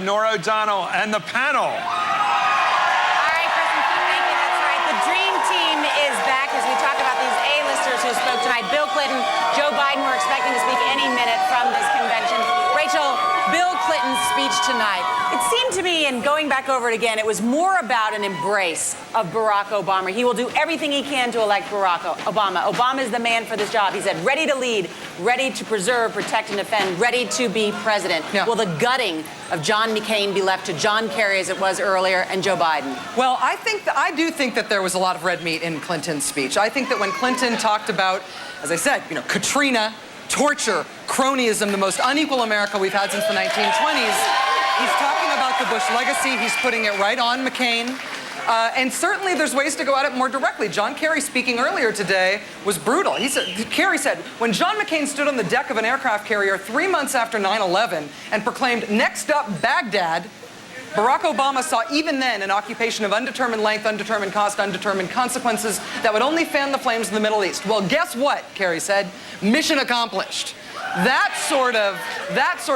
Norah O'Donnell and the panel. All right, Kristen, thank you. That's right. The dream team is back as we talk about these A-listers who spoke tonight. Bill Clinton, Joe Biden, we're expecting to speak any minute from this convention. Rachel, Bill Clinton's speech tonight. It seemed to me, and going back over it again, it was more about an embrace of Barack Obama. He will do everything he can to elect Barack Obama. Obama is the man for this job. He said, ready to lead, ready to preserve, protect, and defend, ready to be president. Yeah. Will the gutting of John McCain be left to John Kerry, as it was earlier, and Joe Biden? Well, I do think that there was a lot of red meat in Clinton's speech. I think that when Clinton talked about, as I said, Katrina, torture, cronyism, the most unequal America we've had since the 1920s, he's talking about the Bush legacy. He's putting it right on McCain. And certainly there's ways to go at it more directly. John Kerry speaking earlier today was brutal. Kerry said, when John McCain stood on the deck of an aircraft carrier 3 months after 9/11 and proclaimed, next up, Baghdad, Barack Obama saw even then an occupation of undetermined length, undetermined cost, undetermined consequences that would only fan the flames in the Middle East. Well, guess what, Kerry said? Mission accomplished. That sort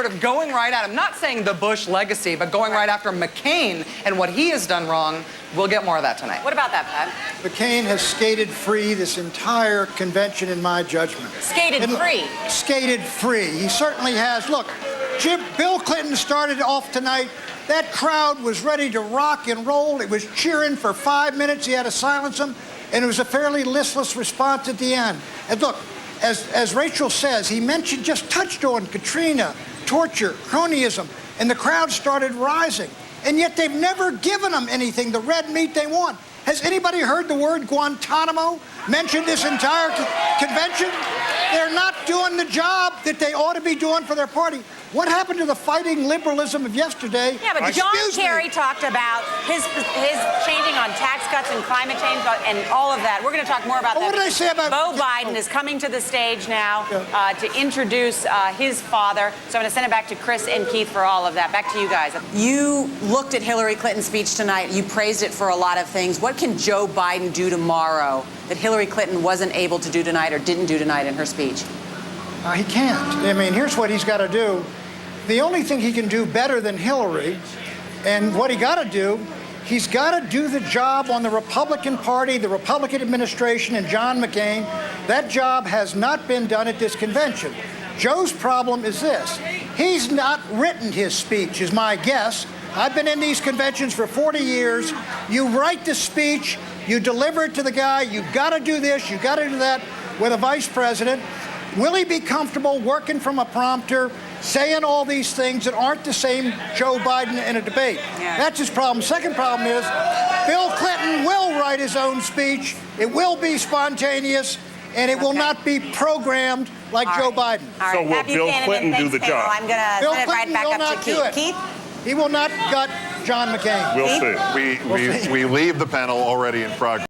of going right at him, not saying the Bush legacy, but going right after McCain and what he has done wrong. We'll get more of that tonight. What about that, Pat? McCain has skated free this entire convention, in my judgment. Skated free? Skated free. He certainly has. Look, Bill Clinton started off tonight. That crowd was ready to rock and roll. It was cheering for 5 minutes. He had to silence them, and it was a fairly listless response at the end. And look, as Rachel says, he just touched on Katrina, torture, cronyism, and the crowd started rising. And yet they've never given them anything, the red meat they want. Has anybody heard the word Guantanamo mentioned this entire convention? They're not doing the job that they ought to be doing for their party. What happened to the fighting liberalism of yesterday? Yeah, but John Kerry talked about his changing on tax cuts and climate change and all of that. We're going to talk more about that. What did I say about... Beau Biden is coming to the stage now to introduce his father. So I'm going to send it back to Chris and Keith for all of that. Back to you guys. You looked at Hillary Clinton's speech tonight. You praised it for a lot of things. What can Joe Biden do tomorrow that Hillary Clinton wasn't able to do tonight or didn't do tonight in her speech? He can't. I mean, here's what he's got to do. The only thing he can do better than Hillary, and what he got to do, he's got to do the job on the Republican Party, the Republican administration, and John McCain. That job has not been done at this convention. Joe's problem is this. He's not written his speech, is my guess. I've been in these conventions for 40 years. You write the speech, you deliver it to the guy, you've got to do this, you've got to do that with a vice president. Will he be comfortable working from a prompter, saying all these things that aren't the same Joe Biden in a debate? Yeah. That's his problem. Second problem is Bill Clinton will write his own speech. It will be spontaneous, and it will not be programmed like Joe Biden. All right. So will Bill Clinton do the job? I'm going to send it right back up to Keith. Keith? He will not gut John McCain. We'll see. We leave the panel already in progress.